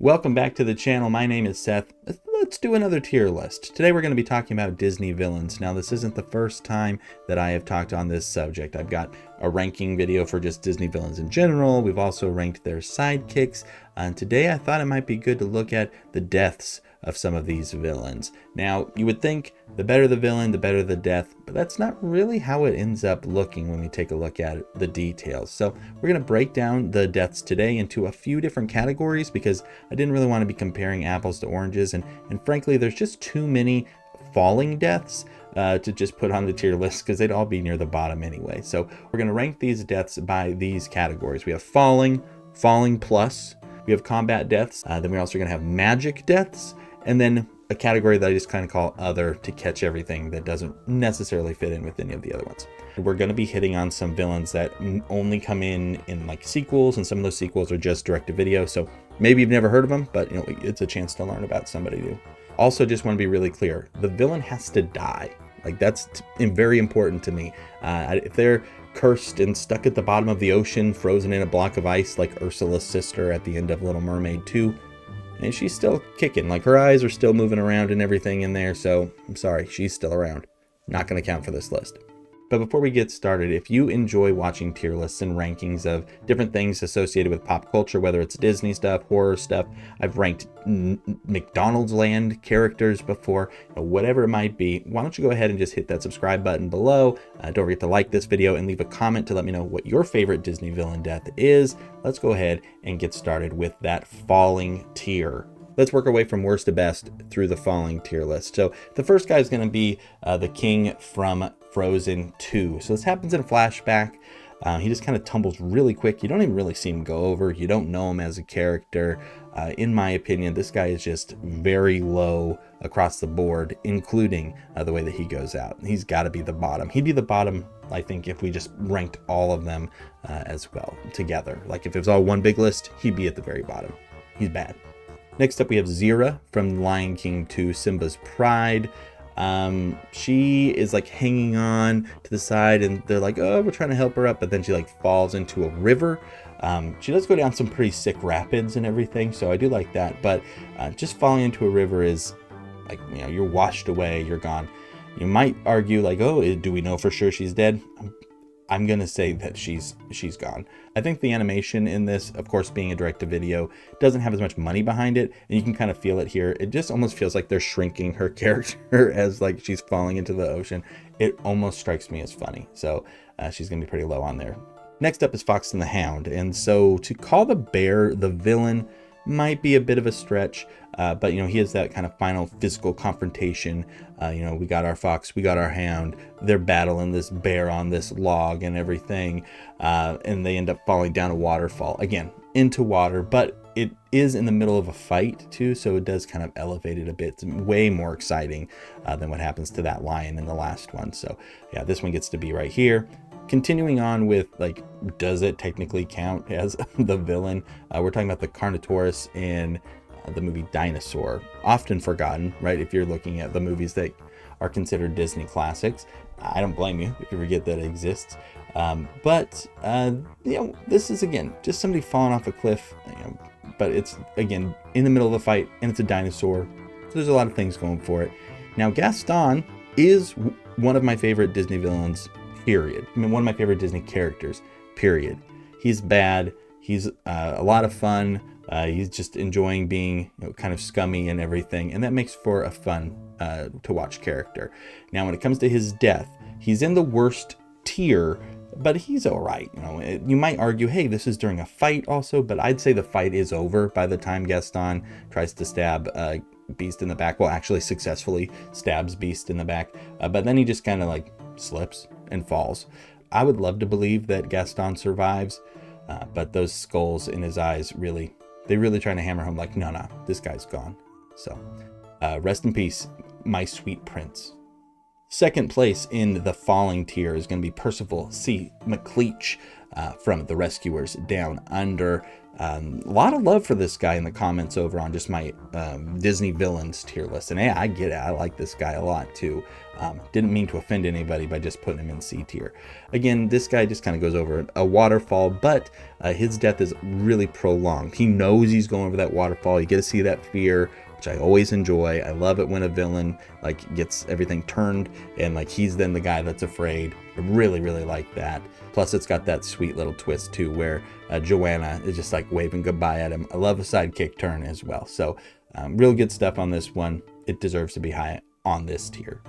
Welcome back to the channel. My name is Seth. Let's do another tier list. Today we're going to be talking about Disney villains. Now this isn't the first time that I have talked on this subject. I've got a ranking video for just Disney villains in general. We've also ranked their sidekicks. And today I thought it might be good to look at the deaths of some of these villains. Now you would think the better the villain, the better the death, but that's not really how it ends up looking when we take a look at the details. So we're going to break down the deaths today into a few different categories because I didn't really want to be comparing apples to oranges, and frankly there's just too many falling deaths to just put on the tier list because they'd all be near the bottom anyway. So we're going to rank these deaths by these categories. We have falling plus, we have combat deaths, then we're also going to have magic deaths, and then a category that I just kind of call other to catch everything that doesn't necessarily fit in with any of the other ones. We're going to be hitting on some villains that only come in like sequels, and some of those sequels are just direct to video. So maybe you've never heard of them, but you know, it's a chance to learn about somebody new. Also, just want to be really clear. The villain has to die. Like that's very important to me. If they're cursed and stuck at the bottom of the ocean, frozen in a block of ice, like Ursula's sister at the end of Little Mermaid 2, and she's still kicking, like her eyes are still moving around and everything in there. So I'm sorry, she's still around. Not going to count for this list. But before we get started, if you enjoy watching tier lists and rankings of different things associated with pop culture, whether it's Disney stuff, horror stuff, I've ranked McDonald's Land characters before, whatever it might be, why don't you go ahead and just hit that subscribe button below. Don't forget to like this video and leave a comment to let me know what your favorite Disney villain death is. Let's go ahead and get started with that falling tier. Let's work our way from worst to best through the falling tier list. So the first guy is going to be the king from Frozen 2. So this happens in a flashback. He just kind of tumbles really quick. You don't even really see him go over. You don't know him as a character. In my opinion, this guy is just very low across the board, including the way that he goes out. He's got to be the bottom. He'd be the bottom, I think, if we just ranked all of them as well together. Like if it was all one big list, he'd be at the very bottom. He's bad. Next up, we have Zira from Lion King 2, Simba's Pride. She is like hanging on to the side and they're like, oh, we're trying to help her up. But then she like falls into a river. She does go down some pretty sick rapids and everything. So I do like that. But just falling into a river is like, you know, you're washed away, you're gone. You might argue like, oh, do we know for sure she's dead? I'm going to say that she's gone. I think the animation in this, of course, being a direct-to-video, doesn't have as much money behind it, and you can kind of feel it here. It just almost feels like they're shrinking her character as like she's falling into the ocean. It almost strikes me as funny, so she's going to be pretty low on there. Next up is Fox and the Hound, and so to call the bear the villain might be a bit of a stretch, but you know, he has that kind of final physical confrontation. You know, we got our fox, we got our hound, they're battling this bear on this log and everything, and they end up falling down a waterfall, again into water, but it is in the middle of a fight too, so it does kind of elevate it a bit. It's way more exciting than what happens to that lion in the last one. So yeah, this one gets to be right here. Continuing on with, like, does it technically count as the villain? We're talking about the Carnotaurus in the movie Dinosaur. Often forgotten, right? If you're looking at the movies that are considered Disney classics. I don't blame you if you forget that it exists. But you know, this is, again, just somebody falling off a cliff. You know, but it's, again, in the middle of a fight, and it's a dinosaur. So there's a lot of things going for it. Now, Gaston is one of my favorite Disney villains, period. I mean, one of my favorite Disney characters, period. He's bad. He's a lot of fun. He's just enjoying being, you know, kind of scummy and everything. And that makes for a fun to watch character. Now, when it comes to his death, he's in the worst tier, but he's all right. You know, you might argue, hey, this is during a fight also, but I'd say the fight is over by the time Gaston tries to stab Beast in the back. Well, actually successfully stabs Beast in the back. But then he just kind of like slips and falls. I would love to believe that Gaston survives, but those skulls in his eyes they're really trying to hammer home like, no, this guy's gone. So rest in peace, my sweet prince. Second place in the falling tier is going to be Percival C. McLeach from The Rescuers Down Under. A lot of love for this guy in the comments over on just my Disney villains tier list. And hey, I get it. I like this guy a lot too. Didn't mean to offend anybody by just putting him in C tier. Again, this guy just kind of goes over a waterfall, but his death is really prolonged. He knows he's going over that waterfall. You get to see that fear, which I always enjoy. I love it when a villain like gets everything turned and like he's then the guy that's afraid. I really, really like that. Plus it's got that sweet little twist too, where Joanna is just like waving goodbye at him. I love a sidekick turn as well. So real good stuff on this one. It deserves to be high on this tier.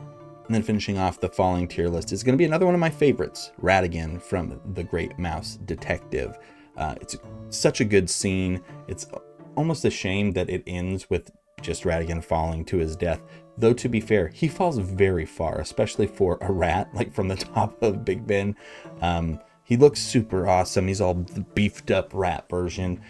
And then finishing off the falling tier list is going to be another one of my favorites, Ratigan from The Great Mouse Detective. It's such a good scene. It's almost a shame that it ends with just Ratigan falling to his death. Though to be fair, he falls very far, especially for a rat, like from the top of Big Ben. He looks super awesome. He's all the beefed up rat version.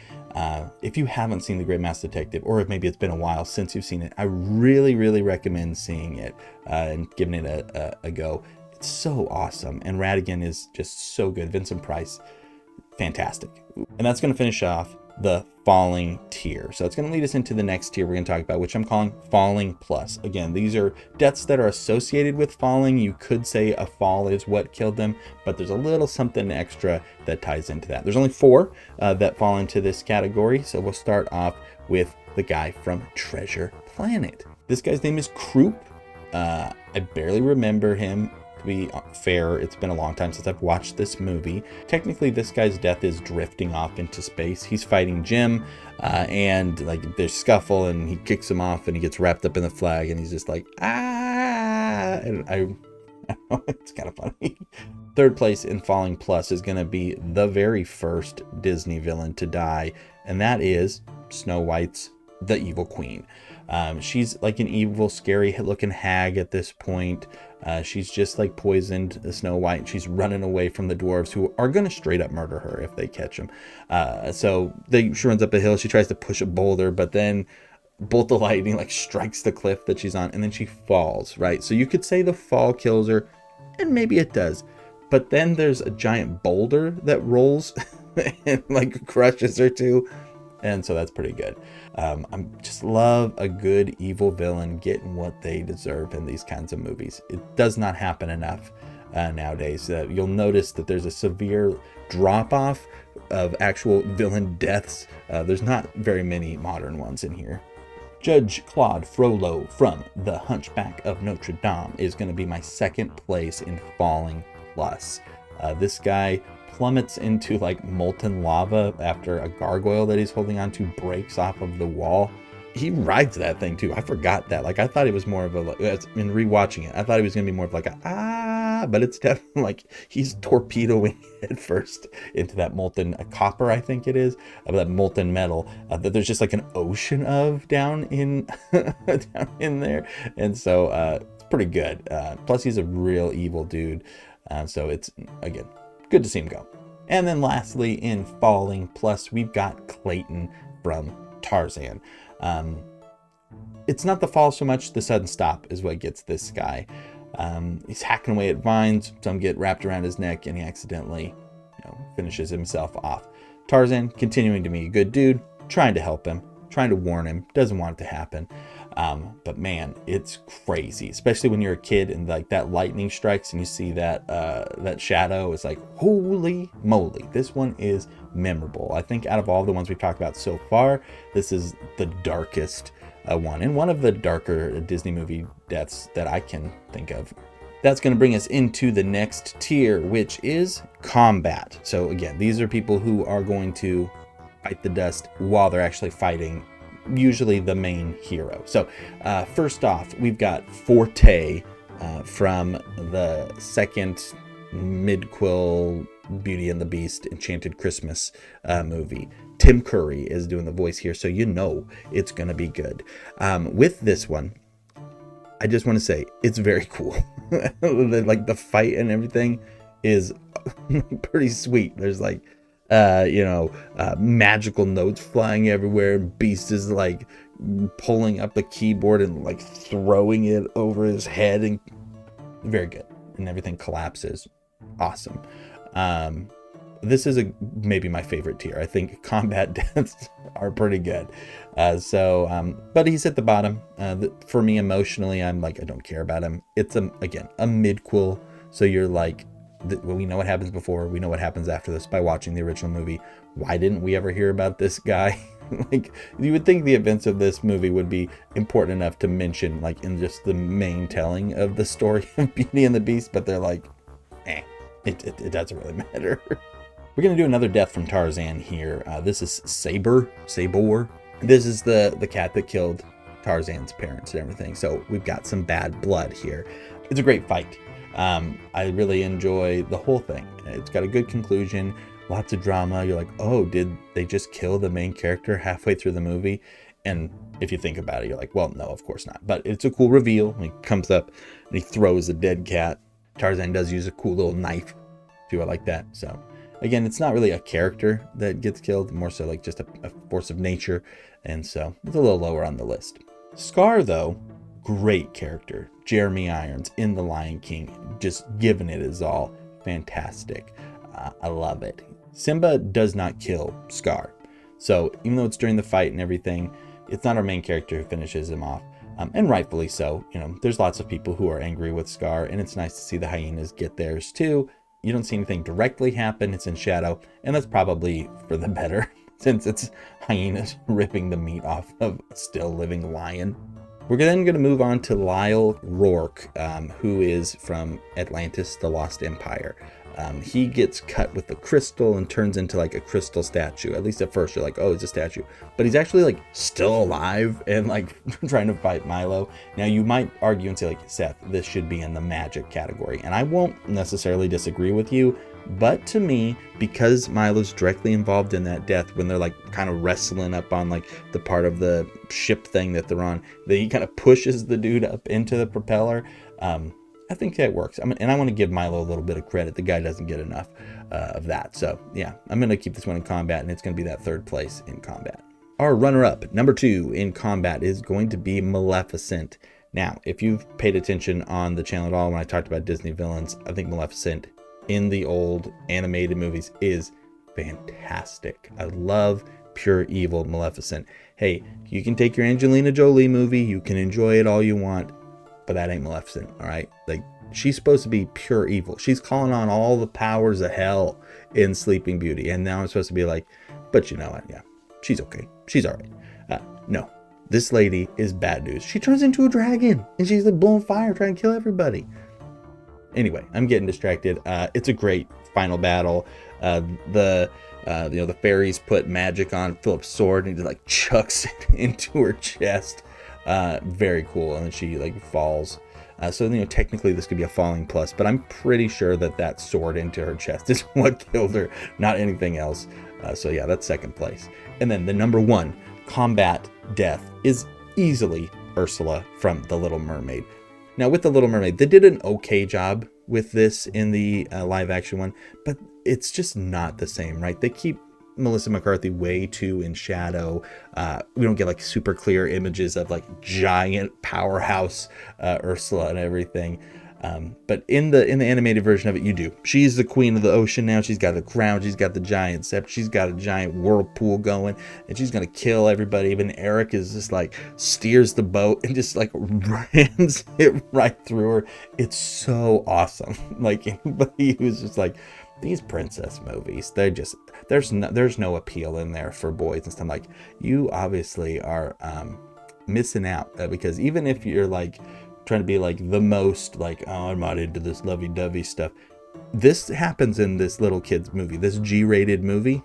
If you haven't seen The Great Mouse Detective, or if maybe it's been a while since you've seen it, I really, really recommend seeing it and giving it a go. It's so awesome. And Ratigan is just so good. Vincent Price, fantastic. And that's going to finish off the falling tier. So it's going to lead us into the next tier we're going to talk about, which I'm calling falling plus. Again, these are deaths that are associated with falling. You could say a fall is what killed them, but there's a little something extra that ties into that. There's only 4 that fall into this category. So we'll start off with the guy from Treasure Planet. This guy's name is Croup. I barely remember him. To be fair, it's been a long time since I've watched this movie. Technically, this guy's death is drifting off into space. He's fighting Jim, and like there's scuffle, and he kicks him off, and he gets wrapped up in the flag, and he's just like, ah! And I know, it's kind of funny. Third place in Falling Plus is going to be the very first Disney villain to die, and that is Snow White's the Evil Queen. She's like an evil, scary looking hag at this point. She's just like poisoned Snow White. She's running away from the dwarves, who are going to straight up murder her if they catch him. So she runs up a hill. She tries to push a boulder, but then bolt of lightning like strikes the cliff that she's on, and then she falls, right? So you could say the fall kills her, and maybe it does. But then there's a giant boulder that rolls and like crushes her too. And so that's pretty good. I just love a good evil villain getting what they deserve in these kinds of movies. It does not happen enough nowadays. You'll notice that there's a severe drop-off of actual villain deaths. There's not very many modern ones in here. Judge Claude Frollo from The Hunchback of Notre Dame is going to be my second place in Falling Plus. This guy plummets into like molten lava after a gargoyle that he's holding on to breaks off of the wall. He rides that thing too. I forgot that. Like I thought it was more of a, like, in rewatching it, I thought it was gonna be more of like a but it's definitely like he's torpedoing head first into that molten copper, I think it is, of that molten metal that there's just like an ocean of down in down in there. And so it's pretty good. Plus he's a real evil dude. So it's, again, good to see him go. And then lastly, in Falling Plus, we've got Clayton from Tarzan. It's not the fall so much, the sudden stop is what gets this guy. He's hacking away at vines, some get wrapped around his neck, and he accidentally, finishes himself off. Tarzan, continuing to be a good dude, trying to help him, trying to warn him, doesn't want it to happen. But man, it's crazy, especially when you're a kid and like that lightning strikes and you see that that shadow. It's like, holy moly, this one is memorable. I think out of all the ones we've talked about so far, this is the darkest one, and one of the darker Disney movie deaths that I can think of. That's going to bring us into the next tier, which is combat. So again, these are people who are going to bite the dust while they're actually fighting, usually the main hero. So first off, we've got Forte from the second mid-quill Beauty and the Beast Enchanted Christmas movie. Tim Curry is doing the voice here, so you know it's gonna be good. With this one, I just want to say it's very cool. Like the fight and everything is pretty sweet. There's like magical notes flying everywhere. Beast is like pulling up the keyboard and like throwing it over his head, and very good. And everything collapses. Awesome. this is maybe my favorite tier. I think combat deaths are pretty good. But he's at the bottom. For me, emotionally, I'm like, I don't care about him. It's, again, a midquel. So you're like, we know what happens before. We know what happens after this by watching the original movie. Why didn't we ever hear about this guy? Like, you would think the events of this movie would be important enough to mention, like, in just the main telling of the story of Beauty and the Beast, but they're like, it doesn't really matter. We're going to do another death from Tarzan here. This is Sabor. This is the cat that killed Tarzan's parents and everything. So we've got some bad blood here. It's a great fight. I really enjoy the whole thing. It's got a good conclusion, lots of drama. You're like, oh, did they just kill the main character halfway through the movie? And if you think about it, you're like, well, no, of course not. But it's a cool reveal. He comes up and he throws a dead cat. Tarzan does use a cool little knife, too. I like that. So again, it's not really a character that gets killed, more so like just a force of nature. And so it's a little lower on the list. Scar, though, great character. Jeremy Irons in The Lion King, just giving it his all. Fantastic. I love it. Simba does not kill Scar. So even though it's during the fight and everything, it's not our main character who finishes him off. And rightfully so. You know, there's lots of people who are angry with Scar, and it's nice to see the hyenas get theirs too. You don't see anything directly happen. It's in shadow, and that's probably for the better since it's hyenas ripping the meat off of a still living lion. We're then going to move on to Lyle Rourke, who is from Atlantis, the Lost Empire. He gets cut with a crystal and turns into like a crystal statue. At least at first you're like, oh, it's a statue. But he's actually like still alive and like trying to fight Milo. Now you might argue and say like, Seth, this should be in the magic category. And I won't necessarily disagree with you. But to me, because Milo's directly involved in that death, when they're like kind of wrestling up on like the part of the ship thing that they're on, that he kind of pushes the dude up into the propeller. I think that works. And I want to give Milo a little bit of credit. The guy doesn't get enough of that. So yeah, I'm going to keep this one in combat, and it's going to be that third place in combat. Our runner-up, number 2 in combat, is going to be Maleficent. Now, if you've paid attention on the channel at all when I talked about Disney villains, I think Maleficent in the old animated movies is fantastic. I love pure evil Maleficent. Hey, you can take your Angelina Jolie movie, you can enjoy it all you want, but that ain't Maleficent, all right? Like, she's supposed to be pure evil. She's calling on all the powers of hell in Sleeping Beauty, and now I'm supposed to be like, but you know what? Yeah, she's okay. She's all right. No, this lady is bad news. She turns into a dragon, and she's like blowing fire, trying to kill everybody. Anyway, I'm getting distracted. It's a great final battle. The fairies put magic on Philip's sword, and he like chucks it into her chest. Very cool. And then she like falls. So technically this could be a falling plus, but I'm pretty sure that sword into her chest is what killed her, not anything else. So yeah, that's second place. And then the number 1 combat death is easily Ursula from The Little Mermaid. Now with The Little Mermaid, they did an okay job with this in the live action one, but it's just not the same, right? They keep Melissa McCarthy way too in shadow. We don't get like super clear images of like giant powerhouse Ursula and everything. But in the animated version of it, you do. She's the queen of the ocean now. She's got the crown. She's got the giant scepter. She's got a giant whirlpool going, and she's gonna kill everybody. Even Eric is just like steers the boat and just like rams it right through her. It's so awesome. Like anybody who's just like, these princess movies, they're just, there's no appeal in there for boys and stuff. Like, you obviously are missing out, because even if you're like trying to be like the most like, oh, I'm not into this lovey-dovey stuff, this happens in this little kids movie, this G-rated movie,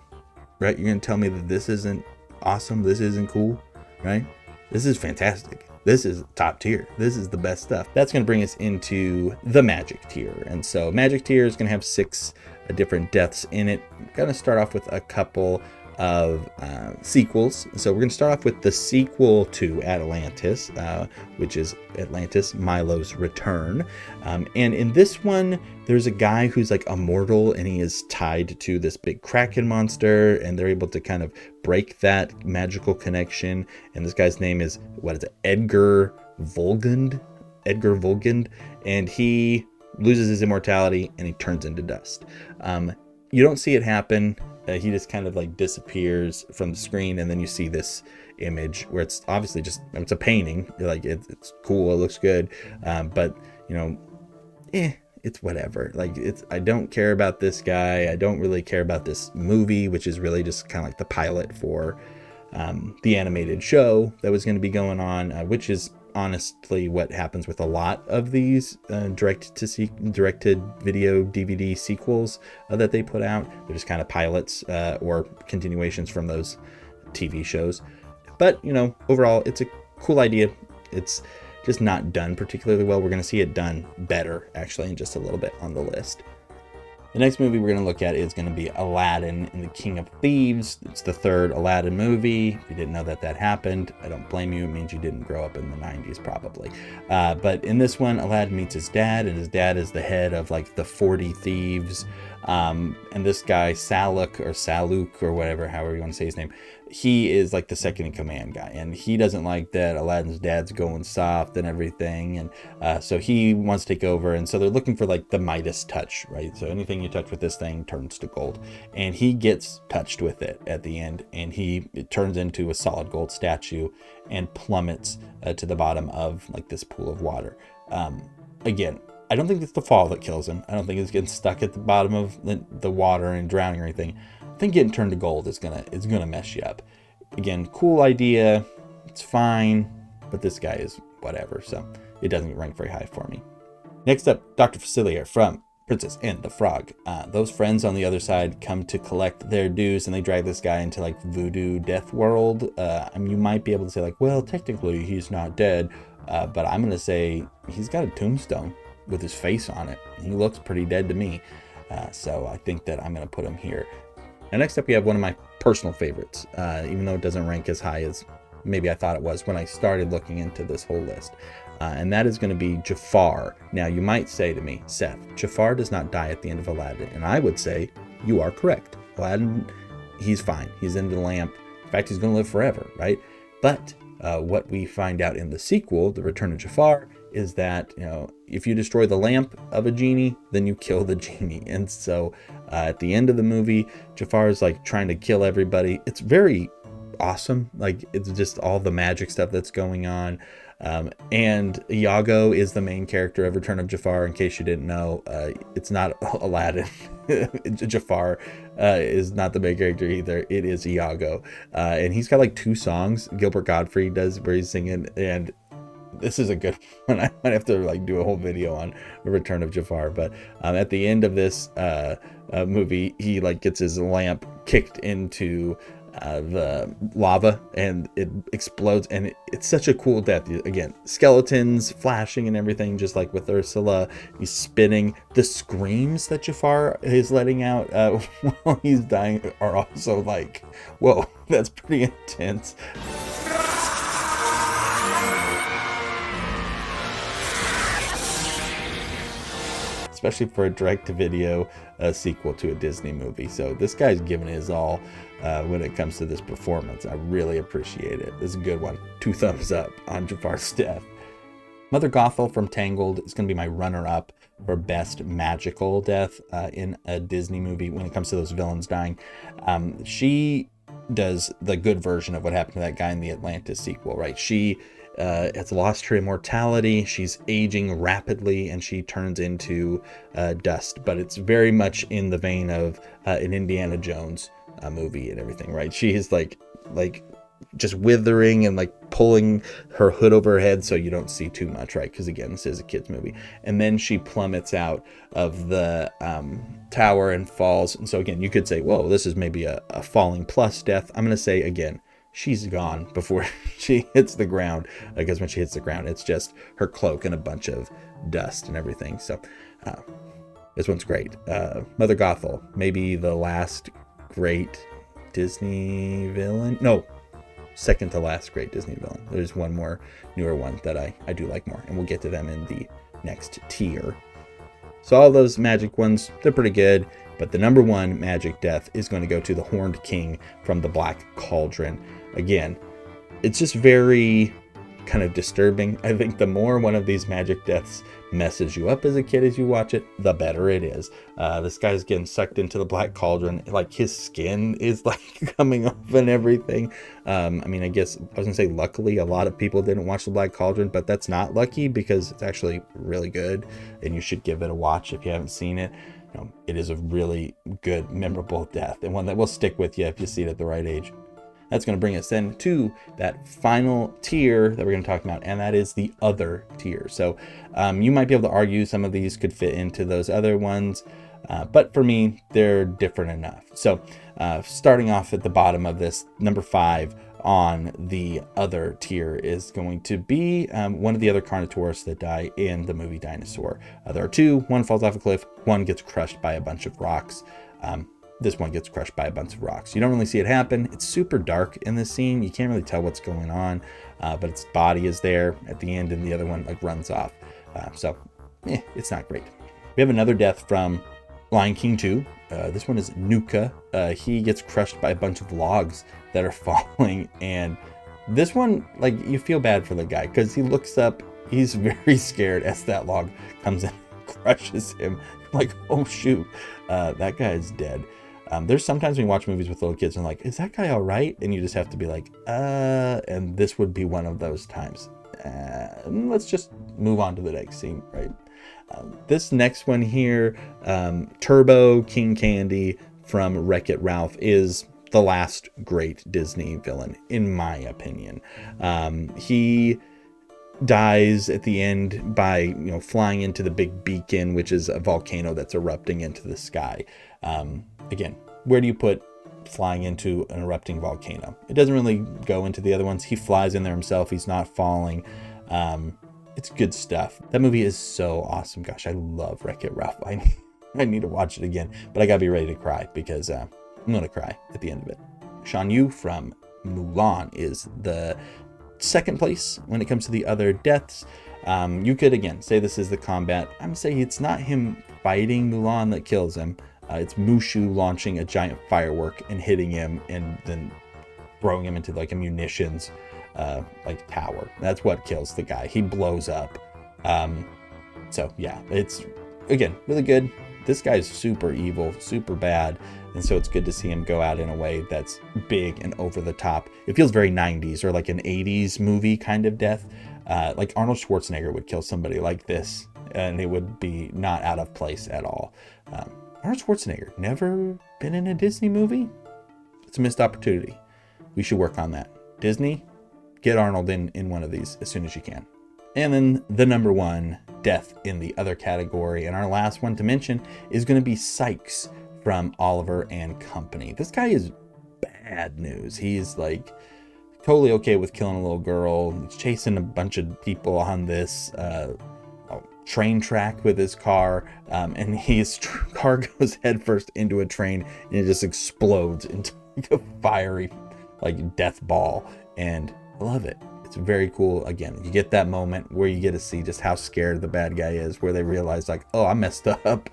right? You're gonna tell me that this isn't awesome, this isn't cool, right? This is fantastic. This is top tier. This is the best stuff. That's going to bring us into the magic tier. And so magic tier is going to have 6 different deaths in it. I'm going to start off with a couple of sequels. So we're going to start off with the sequel to Atlantis, which is Atlantis, Milo's Return. And in this one, there's a guy who's like immortal, and he is tied to this big Kraken monster, and they're able to kind of break that magical connection. And this guy's name is, Edgar Volgund, and he loses his immortality and he turns into dust. you don't see it happen. He just kind of like disappears from the screen, and then you see this image where it's obviously just, it's a painting. Like it's cool, it looks good, but you know, it's whatever. Like I don't care about this guy. I don't really care about this movie, which is really just kind of like the pilot for the animated show that was going to be going on, which is honestly what happens with a lot of these directed video DVD sequels that they put out. They're just kind of pilots or continuations from those TV shows. But, you know, overall, it's a cool idea. It's just not done particularly well. We're going to see it done better, actually, in just a little bit on the list. The next movie we're going to look at is going to be Aladdin and the King of Thieves. It's the third Aladdin movie. If you didn't know that happened, I don't blame you. It means you didn't grow up in the 90s probably. But in this one, Aladdin meets his dad, and his dad is the head of like the 40 thieves. And this guy, Saluk or whatever, however you want to say his name, he is like the second in command guy, and he doesn't like that Aladdin's dad's going soft and everything, and so he wants to take over. And so they're looking for like the Midas touch, right? So anything you touch with this thing turns to gold, and he gets touched with it at the end, and it turns into a solid gold statue and plummets to the bottom of like this pool of water. Again, I don't think it's the fall that kills him. I don't think it's getting stuck at the bottom of the water and drowning or anything. I think getting turned to gold is gonna mess you up. Again, cool idea. It's fine, but this guy is whatever, so it doesn't rank very high for me. Next up, Dr. Facilier from Princess and the Frog. Those friends on the other side come to collect their dues, and they drag this guy into like voodoo death world. I mean, you might be able to say like, well, technically he's not dead, but I'm gonna say he's got a tombstone with his face on it. He looks pretty dead to me, so I think that I'm gonna put him here. And next up, we have one of my personal favorites, even though it doesn't rank as high as maybe I thought it was when I started looking into this whole list. And that is going to be Jafar. Now, you might say to me, Seth, Jafar does not die at the end of Aladdin. And I would say, you are correct. Aladdin, he's fine. He's in the lamp. In fact, he's going to live forever, right? But what we find out in the sequel, The Return of Jafar, is that, you know, if you destroy the lamp of a genie, then you kill the genie. And so at the end of the movie, Jafar is like trying to kill everybody. It's very awesome. Like, it's just all the magic stuff that's going on. And Iago is the main character of Return of Jafar. In case you didn't know, it's not Aladdin. Jafar is not the main character either. It is Iago. And he's got like 2 songs Gilbert Godfrey does where he's singing, and this is a good one. I might have to like do a whole video on the Return of Jafar. But at the end of this movie, he like gets his lamp kicked into the lava, and it explodes, and it's such a cool death. Again, skeletons flashing and everything, just like with Ursula. He's spinning. The screams that Jafar is letting out while he's dying are also like, whoa, that's pretty intense. Especially for a direct-to-video sequel to a Disney movie. So this guy's giving his all when it comes to this performance. I really appreciate it. This is a good one. 2 thumbs up on Jafar's death. Mother Gothel from Tangled is going to be my runner-up for best magical death in a Disney movie when it comes to those villains dying. She does the good version of what happened to that guy in the Atlantis sequel, right? She has lost her immortality. She's aging rapidly, and she turns into dust. But it's very much in the vein of an Indiana Jones movie and everything, right? She is like just withering and like pulling her hood over her head so you don't see too much, right? Because again, this is a kid's movie. And then she plummets out of the tower and falls. And so again, you could say, whoa, this is maybe a falling plus death. I'm going to say again, she's gone before she hits the ground, because when she hits the ground, it's just her cloak and a bunch of dust and everything. So this one's great. Mother Gothel, maybe the last great Disney villain. No, second to last great Disney villain. There's one more newer one that I do like more, and we'll get to them in the next tier. So all those magic ones, they're pretty good. But the number 1 magic death is going to go to the Horned King from the Black Cauldron. Again, it's just very kind of disturbing. I think the more one of these magic deaths messes you up as a kid as you watch it, the better it is. This guy's getting sucked into the Black Cauldron. Like, his skin is like coming off and everything. I mean, I guess I was gonna say luckily a lot of people didn't watch the Black Cauldron, but that's not lucky because it's actually really good and you should give it a watch if you haven't seen it. It is a really good, memorable death, and one that will stick with you if you see it at the right age. That's going to bring us then to that final tier that we're going to talk about, and that is the other tier. So you might be able to argue some of these could fit into those other ones, but for me, they're different enough. So starting off at the bottom of this, number 5 on the other tier is going to be one of the other Carnotaurus that die in the movie Dinosaur. There are 2. One falls off a cliff, one gets crushed by a bunch of rocks. This one gets crushed by a bunch of rocks. You don't really see it happen. It's super dark in this scene. You can't really tell what's going on, but its body is there at the end and the other one like runs off. It's not great. We have another death from Lion King 2. This one is Nuka. He gets crushed by a bunch of logs that are falling, and this one, like, you feel bad for the guy because he looks up, he's very scared as that log comes in and crushes him. Like, oh shoot, that guy is dead. There's sometimes when you watch movies with little kids and like, is that guy all right? And you just have to be like, and this would be one of those times. Let's just move on to the next scene, right? This next one here, Turbo King Candy from Wreck-It Ralph, is the last great Disney villain, in my opinion. He dies at the end by flying into the big beacon, which is a volcano that's erupting into the sky. Again, where do you put flying into an erupting volcano? It doesn't really go into the other ones. He flies in there himself. He's not falling. It's good stuff. That movie is so awesome. Gosh, I love Wreck-It Ralph. I need to watch it again, but I gotta be ready to cry because I'm gonna cry at the end of it. Shan Yu from Mulan is the second place when it comes to the other deaths. You could again say this is the combat. I'm gonna say it's not him fighting Mulan that kills him. It's Mushu launching a giant firework and hitting him and then throwing him into like a munitions like tower. That's what kills the guy. He blows up. So yeah, it's again really good. This guy's super evil, super bad, and so it's good to see him go out in a way that's big and over the top. It feels very 90s or like an 80s movie kind of death. Like Arnold Schwarzenegger would kill somebody like this, and it would be not out of place at all. Arnold Schwarzenegger, never been in a Disney movie? It's a missed opportunity. We should work on that. Disney, get Arnold in one of these as soon as you can. And then the number 1 death in the other category, and our last one to mention, is going to be Sykes from Oliver and Company. This guy is bad news. He's like totally okay with killing a little girl. He's chasing a bunch of people on this train track with his car, and his car goes headfirst into a train and it just explodes into a fiery like death ball, and I love it. It's very cool. Again, you get that moment where you get to see just how scared the bad guy is, where they realize like, oh, I messed up.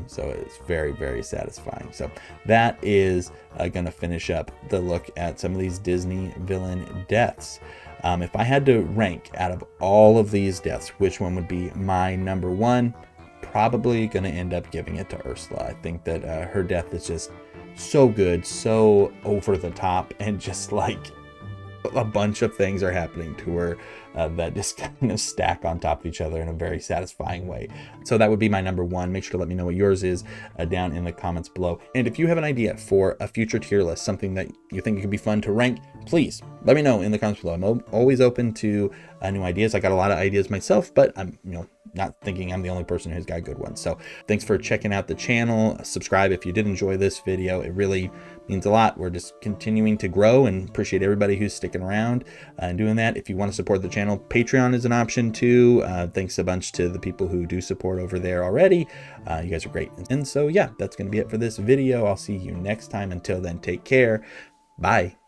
So it's very, very satisfying. So that is going to finish up the look at some of these Disney villain deaths. If I had to rank out of all of these deaths, which one would be my number 1? Probably going to end up giving it to Ursula. I think that her death is just so good, so over the top, and just like a bunch of things are happening to her that just kind of stack on top of each other in a very satisfying way. So that would be my number 1. Make sure to let me know what yours is down in the comments below. And if you have an idea for a future tier list, something that you think could be fun to rank, please let me know in the comments below. I'm always open to new ideas. I got a lot of ideas myself, but I'm not thinking I'm the only person who's got good ones. So thanks for checking out the channel. Subscribe if you did enjoy this video. It really means a lot. We're just continuing to grow, and appreciate everybody who's sticking around and doing that. If you want to support the channel, Patreon is an option too. Thanks a bunch to the people who do support over there already. You guys are great. And so yeah, that's going to be it for this video. I'll see you next time. Until then, take care. Bye.